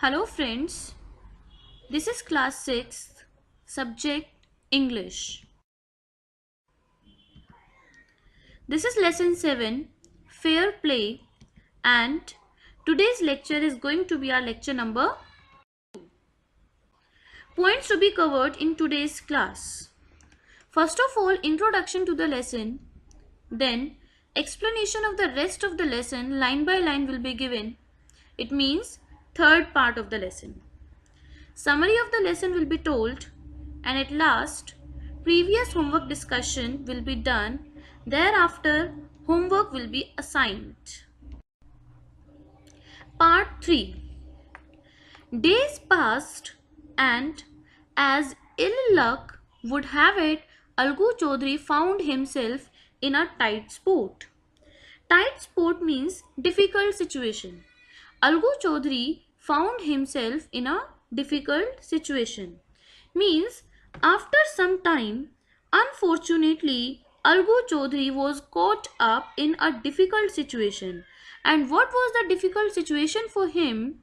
Hello friends, this is class 6, subject English. This is lesson 7, fair play, and today's lecture is going to be our lecture number 2. Points to be covered in today's class. First of all, introduction to the lesson, then explanation of the rest of the lesson line by line will be given. It means third part of the lesson. Summary of the lesson will be told, and at last previous homework discussion will be done. Thereafter homework will be assigned. Part 3. Days passed, and as ill luck would have it, Algu Chaudhary found himself in a tight spot. Tight spot means difficult situation. Algu Chaudhary found himself in a difficult situation. Means after some time, unfortunately, Algu Chaudhary was caught up in a difficult situation. And what was the difficult situation for him?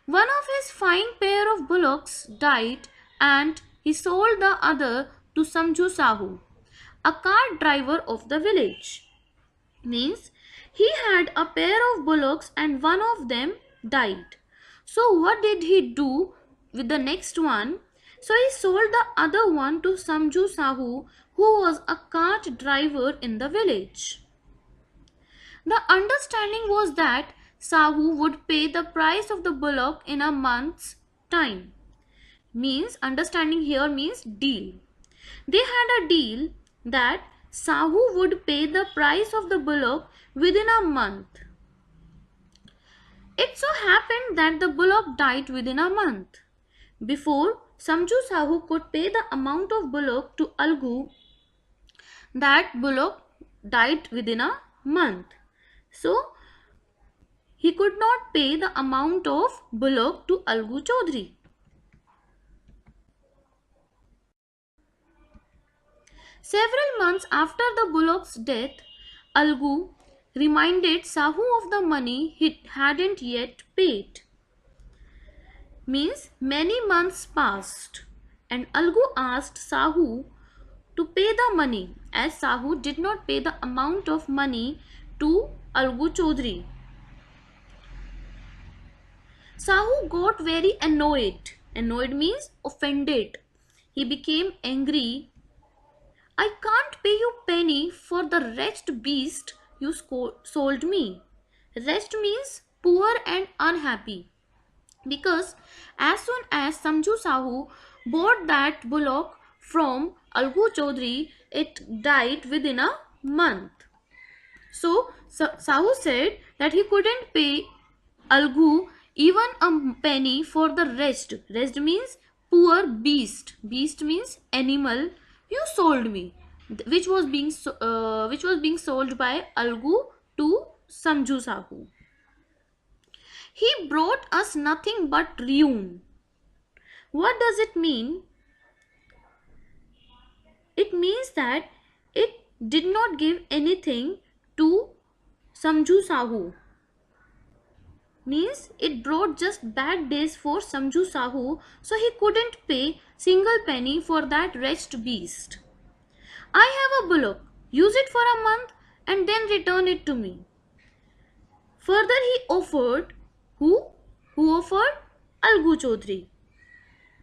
One of his fine pair of bullocks died and he sold the other to Samju Sahu, a cart driver of the village. Means he had a pair of bullocks and one of them died. So what did he do with the next one? So he sold the other one to Samju Sahu, who was a cart driver in the village. The understanding was that Sahu would pay the price of the bullock in a month's time. Means understanding here means deal. They had a deal that Sahu would pay the price of the bullock within a month. It so happened that the bullock died within a month. Before Samju Sahu could pay the amount of bullock to Algu, that bullock died within a month. So he could not pay the amount of bullock to Algu Chaudhary. Several months after the bullock's death, Algu reminded Sahu of the money he hadn't yet paid. Means many months passed and Algu asked Sahu to pay the money, as Sahu did not pay the amount of money to Algu Chaudhary. Sahu got very annoyed. Annoyed means offended. He became angry. I can't pay you penny for the wretched beast you sold me. Wretched means poor and unhappy. Because as soon as Samju Sahu bought that bullock from Algu Chaudhary, it died within a month. So Sahu said that he couldn't pay Algu even a penny for the wretched. Wretched means poor beast. Beast means animal you sold me, which was being sold by Algu to Samju Sahu. He brought us nothing but ruin. What does it mean? It means that it did not give anything to Samju Sahu. Means it brought just bad days for Samju Sahu, so he couldn't pay single penny for that wretched beast. I have a bullock, use it for a month and then return it to me. Further he offered, who offered? Algu Chaudhary.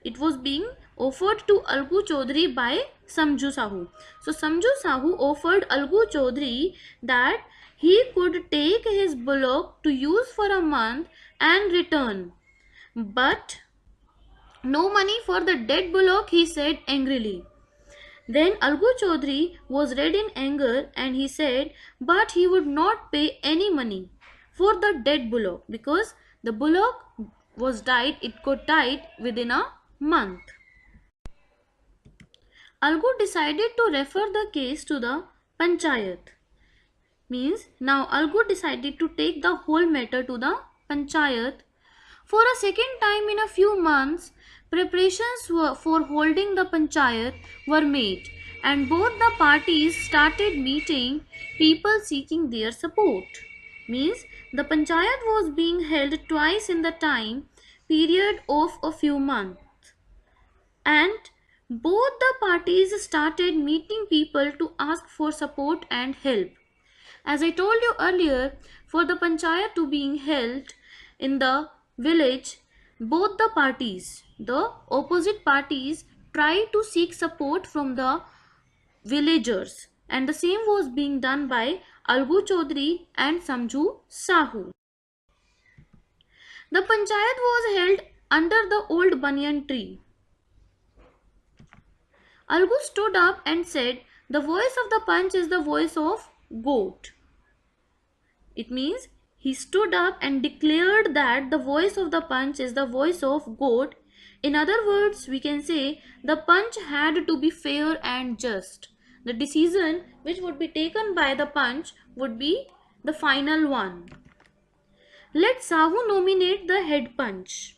It was being offered to Algu Chaudhary by Samju Sahu. So Samju Sahu offered Algu Chaudhary that he could take his bullock to use for a month and return. But no money for the dead bullock, he said angrily. Then Algu Chaudhary was red in anger and he said, but he would not pay any money for the dead bullock because the bullock was died, it got died within a month. Algu decided to refer the case to the Panchayat. Means now Algu decided to take the whole matter to the Panchayat. For a second time in a few months, preparations for holding the Panchayat were made and both the parties started meeting people seeking their support. Means the Panchayat was being held twice in the time. period of a few months, and both the parties started meeting people to ask for support and help. As I told you earlier, for the panchayat to being held in the village, both the parties, the opposite parties, tried to seek support from the villagers, and the same was being done by Algu Chaudhary and Samju Sahu. The panchayat was held under the old banyan tree. Algu stood up and said, "The voice of the panch is the voice of goat." It means he stood up and declared that the voice of the panch is the voice of goat. In other words, we can say the panch had to be fair and just. The decision which would be taken by the panch would be the final one. Let Sahu nominate the head panch.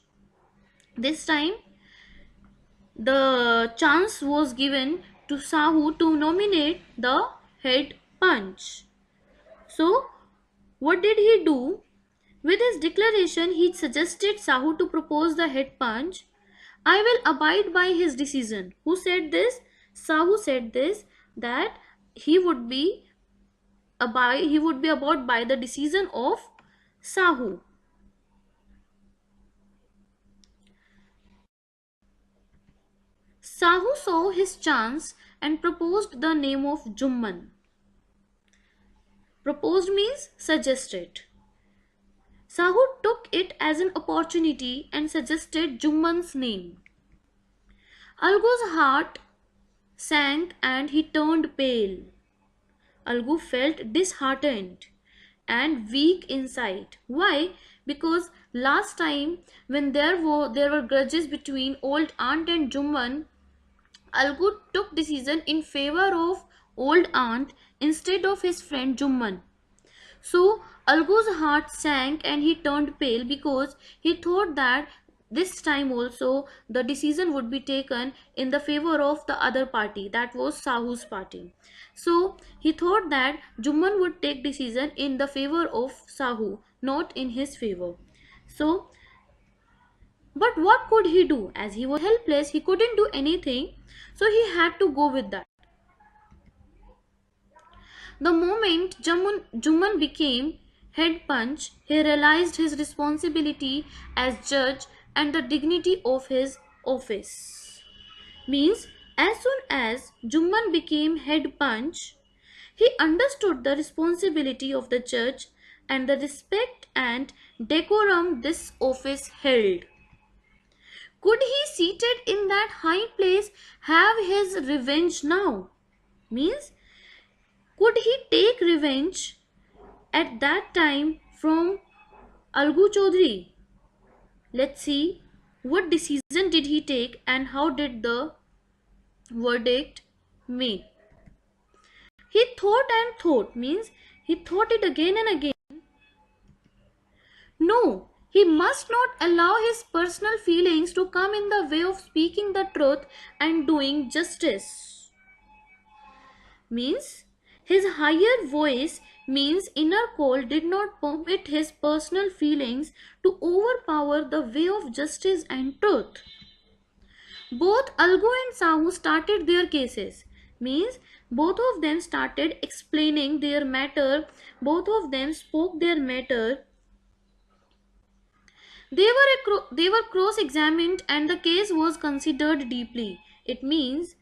This time the chance was given to Sahu to nominate the head panch. So what did he do? With his declaration, he suggested Sahu to propose the head panch. "I will abide by his decision." Who said this? Sahu said this, that he would be abide by the decision of Sahu. Sahu saw his chance and proposed the name of Jumman. Proposed means suggested. Sahu took it as an opportunity and suggested Jumman's name. Algu's heart sank and he turned pale. Algu felt disheartened and weak inside. Why? Because last time when there were grudges between old aunt and Jumman, Algu took decision in favor of old aunt instead of his friend Jumman. So Algu's heart sank and he turned pale because he thought that this time also the decision would be taken in the favor of the other party, that was Sahu's party. So he thought that Jumman would take decision in the favor of Sahu, not in his favor. So, but what could he do? As he was helpless, he couldn't do anything. So he had to go with that. The moment Jumman became head panch, he realized his responsibility as judge and the dignity of his office. Means, as soon as Jumman became head panch, he understood the responsibility of the judge and the respect and decorum this office held. Could he, seated in that high place, have his revenge now? Means, could he take revenge at that time from Algu Chaudhary? Let's see what decision did he take and how did the verdict made. He thought and thought, means he thought it again and again. No, he must not allow his personal feelings to come in the way of speaking the truth and doing justice. Means his higher voice, means inner call, did not permit his personal feelings to overpower the way of justice and truth. Both Algu and Sahu started their cases. Means both of them started explaining their matter. Both of them spoke their matter. They were cross-examined and the case was considered deeply. It means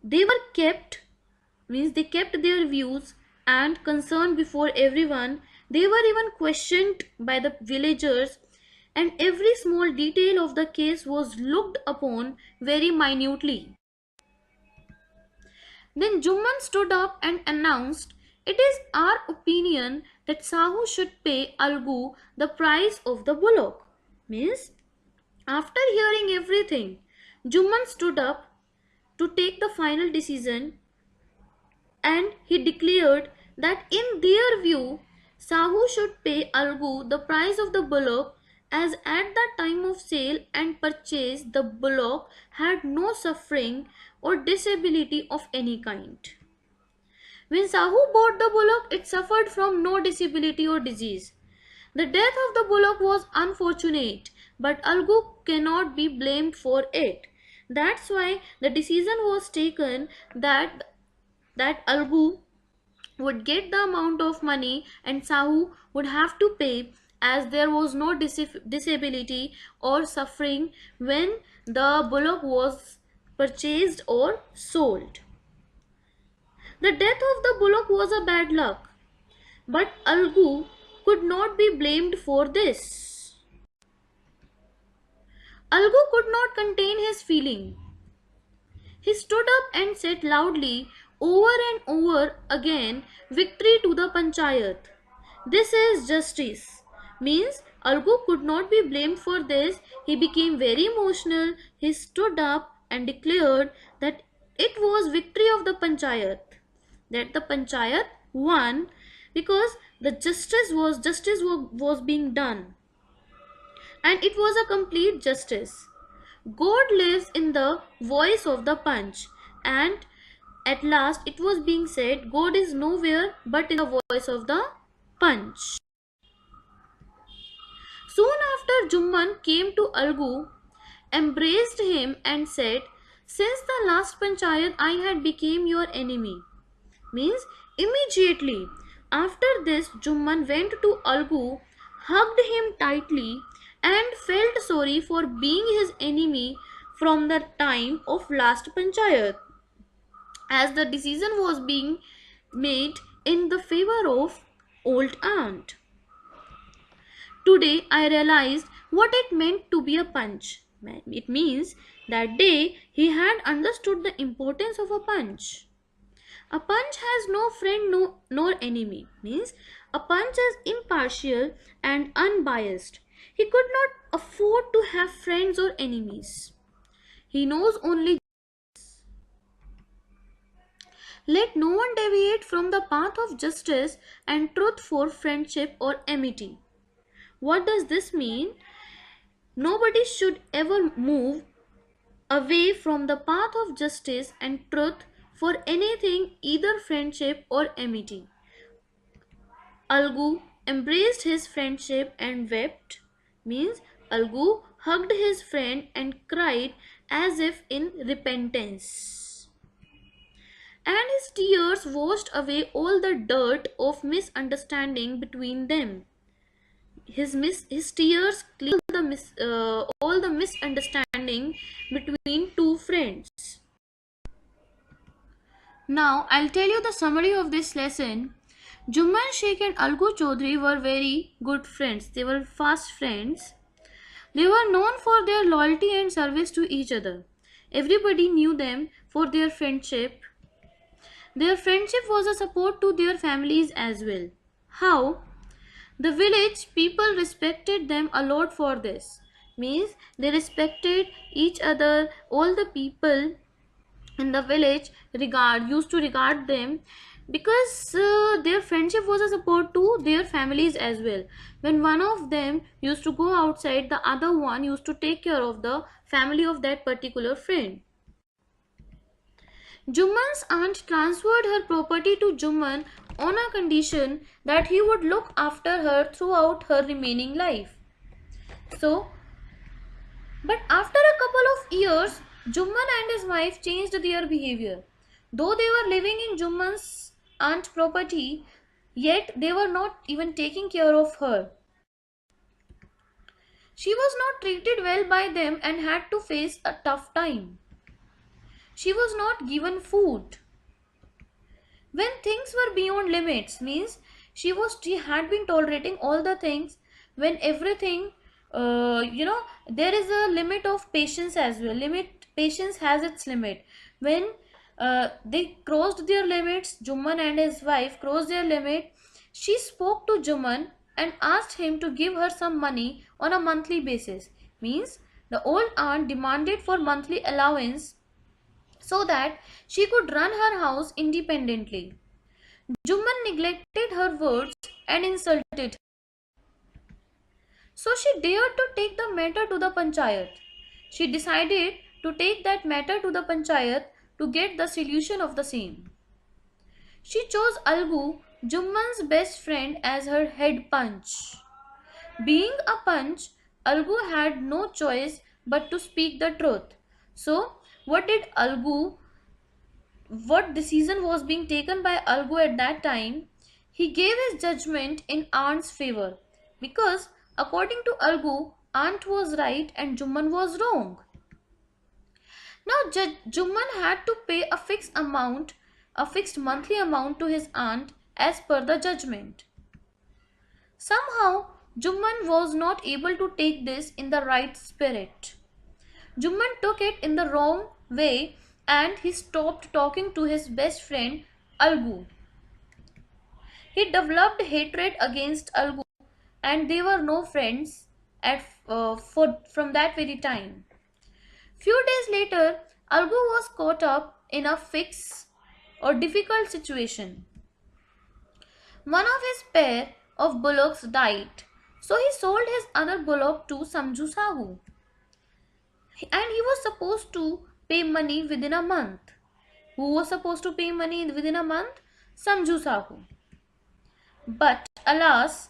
they kept their views and concern before everyone. They were even questioned by the villagers, and every small detail of the case was looked upon very minutely. Then Jumman stood up and announced, "It is our opinion that Sahu should pay Algu the price of the bullock." Means, after hearing everything, Jumman stood up to take the final decision, and he declared that in their view, Sahu should pay Algu the price of the bullock, as at the time of sale and purchase the bullock had no suffering or disability of any kind. When Sahu bought the bullock, it suffered from no disability or disease. The death of the bullock was unfortunate, but Algu cannot be blamed for it. That's why the decision was taken that Algu would get the amount of money and Sahu would have to pay, as there was no disability or suffering when the bullock was purchased or sold. The death of the bullock was a bad luck, but Algu could not be blamed for this. Algu could not contain his feeling. He stood up and said loudly, over and over again, victory to the panchayat. This is justice. Means Algu could not be blamed for this. He became very emotional. He stood up and declared that it was victory of the panchayat. That the panchayat won because the justice was being done. And it was a complete justice. God lives in the voice of the punch, and at last it was being said, God is nowhere but in the voice of the punch. Soon after, Jumman came to Algu, embraced him and said, since the last panchayat I had become your enemy. Means immediately after this, Jumman went to Algu, hugged him tightly and felt sorry for being his enemy from the time of last panchayat, as the decision was being made in the favor of old aunt. Today I realized what it meant to be a punch. It means that day he had understood the importance of a punch. A punch has no friend nor enemy. Means a punch is impartial and unbiased. He could not afford to have friends or enemies. He knows only. Let no one deviate from the path of justice and truth for friendship or amity. What does this mean? Nobody should ever move away from the path of justice and truth for anything, either friendship or amity. Algu embraced his friendship and wept. Means Algu hugged his friend and cried as if in repentance. And his tears washed away all the dirt of misunderstanding between them. His tears cleared all the misunderstanding between two friends. Now I'll tell you the summary of this lesson. Jumman Sheikh and Algu Chaudhary were very good friends. They were fast friends. They were known for their loyalty and service to each other. Everybody knew them for their friendship. Their friendship was a support to their families as well. How? The village people respected them a lot for this. Means they respected each other. All the people in the village used to regard them because their friendship was a support to their families as well. When one of them used to go outside, the other one used to take care of the family of that particular friend. Jumman's aunt transferred her property to Jumman on a condition that he would look after her throughout her remaining life. But after a couple of years, Jumman and his wife changed their behavior. Though they were living in Jumman's aunt's property, yet they were not even taking care of her. She was not treated well by them and had to face a tough time. She was not given food. When things were beyond limits, means she had been tolerating all the things. When everything, there is a limit of patience as well. Patience has its limit. When they crossed their limits, Jumman and his wife crossed their limit. She spoke to Jumman and asked him to give her some money on a monthly basis. Means the old aunt demanded for monthly allowance so that she could run her house independently. Jumman neglected her words and insulted her. So she dared to take the matter to the panchayat. She decided to take that matter to the panchayat to get the solution of the same. She chose Algu, Jumman's best friend, as her head punch. Being a punch, Algu had no choice but to speak the truth. So, what did Algu, what decision was being taken by Algu at that time? He gave his judgment in Aunt's favor because according to Algu, Aunt was right and Jumman was wrong. Now, Jumman had to pay a fixed amount, a fixed monthly amount to his aunt as per the judgment. Somehow, Jumman was not able to take this in the right spirit. Jumman took it in the wrong way and he stopped talking to his best friend Algu. He developed hatred against Algu and they were no friends from that very time. Few days later, Algu was caught up in a fix or difficult situation. One of his pair of bullocks died, so he sold his other bullock to Samju Sahu. And he was supposed to pay money within a month. Who was supposed to pay money within a month? Samju Sahu. But alas,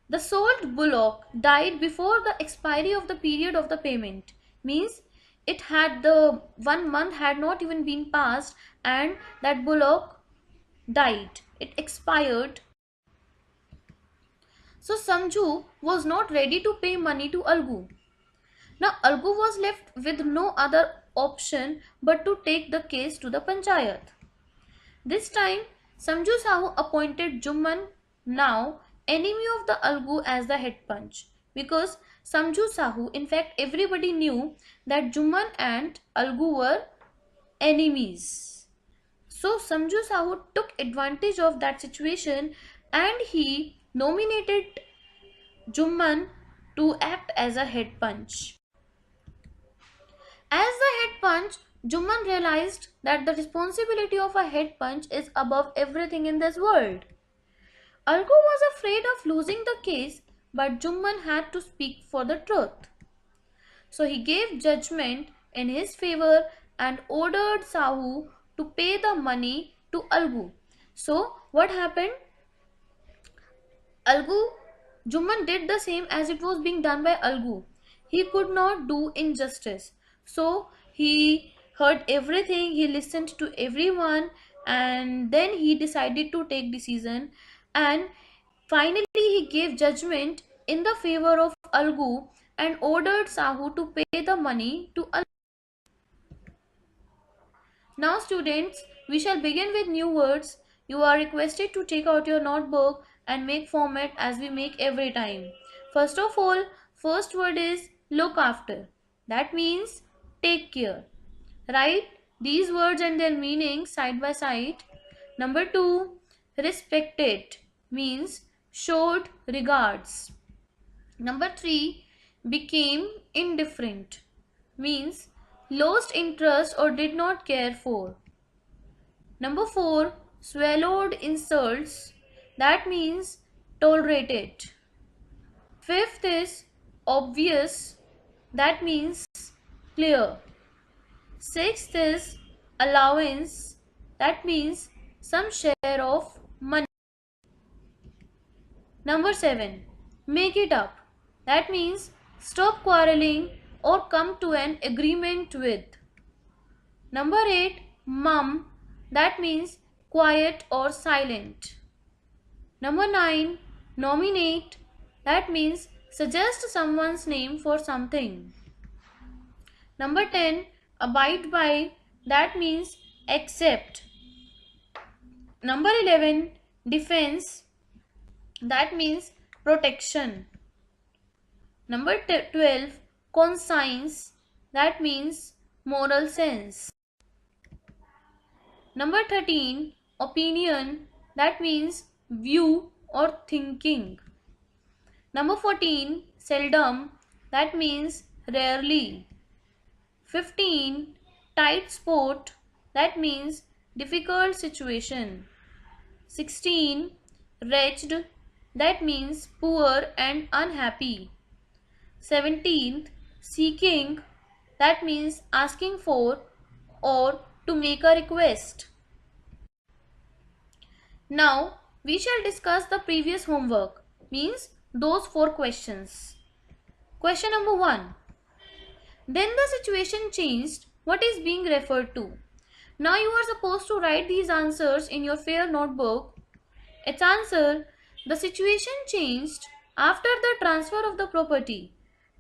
the sold bullock died before the expiry of the period of the payment. Means it had the 1 month had not even been passed and that bullock died. It expired. So Samju was not ready to pay money to Algu. Now Algu was left with no other option but to take the case to the panchayat. This time Samju Sahu appointed Jumman, now enemy of the Algu, as the head punch, because Samju Sahu, in fact everybody knew that Jumman and Algu were enemies. So Samju Sahu took advantage of that situation and he nominated Jumman to act as a head punch. As the head punch, Jumman realized that the responsibility of a head punch is above everything in this world. Algu was afraid of losing the case, but Jumman had to speak for the truth. So he gave judgment in his favor and ordered Sahu to pay the money to Algu. So what happened? Jumman did the same as it was being done by Algu. He could not do injustice. So he heard everything, he listened to everyone and then he decided to take decision and finally he gave judgment in the favor of Algu and ordered Sahu to pay the money to Algu. Now students, we shall begin with new words. You are requested to take out your notebook and make format as we make every time. First of all, first word is look after. That means take care. Write these words and their meaning side by side. Number 2, respected means showed regards. Number 3, became indifferent means lost interest or did not care for. Number 4, swallowed insults, that means tolerated. Fifth is obvious, that means clear. Sixth is allowance, that means some share of money. Number 7, make it up, that means stop quarreling or come to an agreement with. Number 8, mum, that means quiet or silent. Number 9, nominate, that means suggest someone's name for something. Number 10, abide by, that means accept. Number 11, defense, that means protection. Number 12, conscience, that means moral sense. Number 13, opinion, that means view or thinking. Number 14, seldom, that means rarely. 15, tight spot, that means difficult situation. 16, wretched, that means poor and unhappy. 17th, seeking, that means asking for or to make a request. Now we shall discuss the previous homework, means those 4 questions. Question number 1. Then the situation changed. What is being referred to? Now you are supposed to write these answers in your fair notebook. Its answer: the situation changed after the transfer of the property.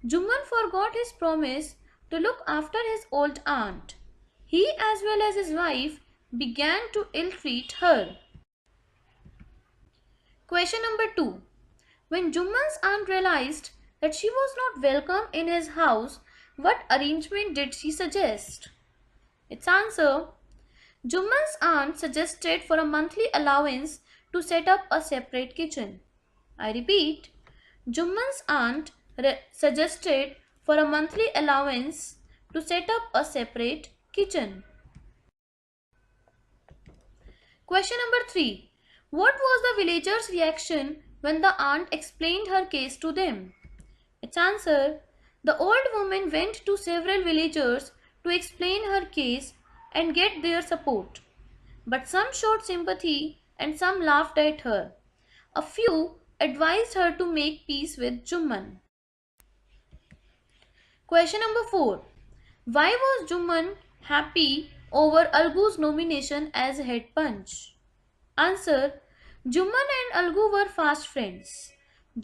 Juman forgot his promise to look after his old aunt. He as well as his wife began to ill-treat her. Question number 2. When Juman's aunt realized that she was not welcome in his house, what arrangement did she suggest? Its answer: Juman's aunt suggested for a monthly allowance to set up a separate kitchen. I repeat, Juman's aunt suggested for a monthly allowance to set up a separate kitchen. Question number 3. What was the villagers' reaction when the aunt explained her case to them? Its answer: the old woman went to several villagers to explain her case and get their support. But some showed sympathy and some laughed at her. A few advised her to make peace with Juman. Question number 4. Why was Juman happy over Algu's nomination as head punch? Answer: Juman and Algu were fast friends.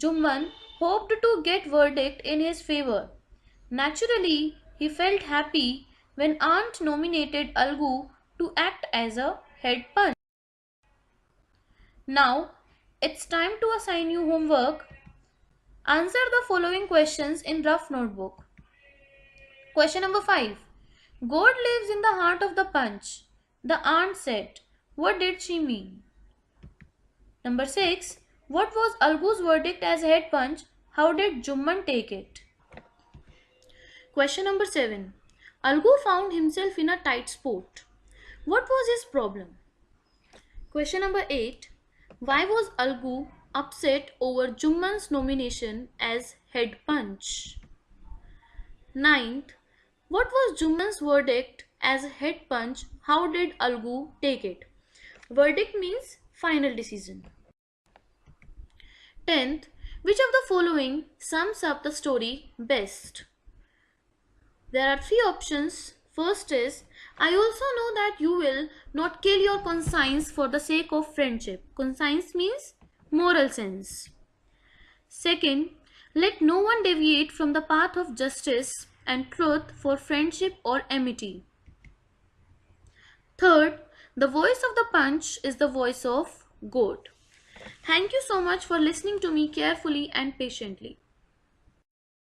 Juman hoped to get verdict in his favor. Naturally, he felt happy when aunt nominated Algu to act as a head punch. Now, it's time to assign you homework. Answer the following questions in rough notebook. Question number 5. God lives in the heart of the punch. The aunt said. What did she mean? Number 6. What was Algu's verdict as head punch? How did Juman take it? Question number 7. Algu found himself in a tight spot. What was his problem? Question number 8. Why was Algu upset over Juman's nomination as head punch? 9th. What was Juman's verdict as head punch? How did Algu take it? Verdict means final decision. 10th. Which of the following sums up the story best? There are 3 options. First is, I also know that you will not kill your conscience for the sake of friendship. Conscience means moral sense. Second, let no one deviate from the path of justice and truth for friendship or amity. Third, the voice of the punch is the voice of God. Thank you so much for listening to me carefully and patiently.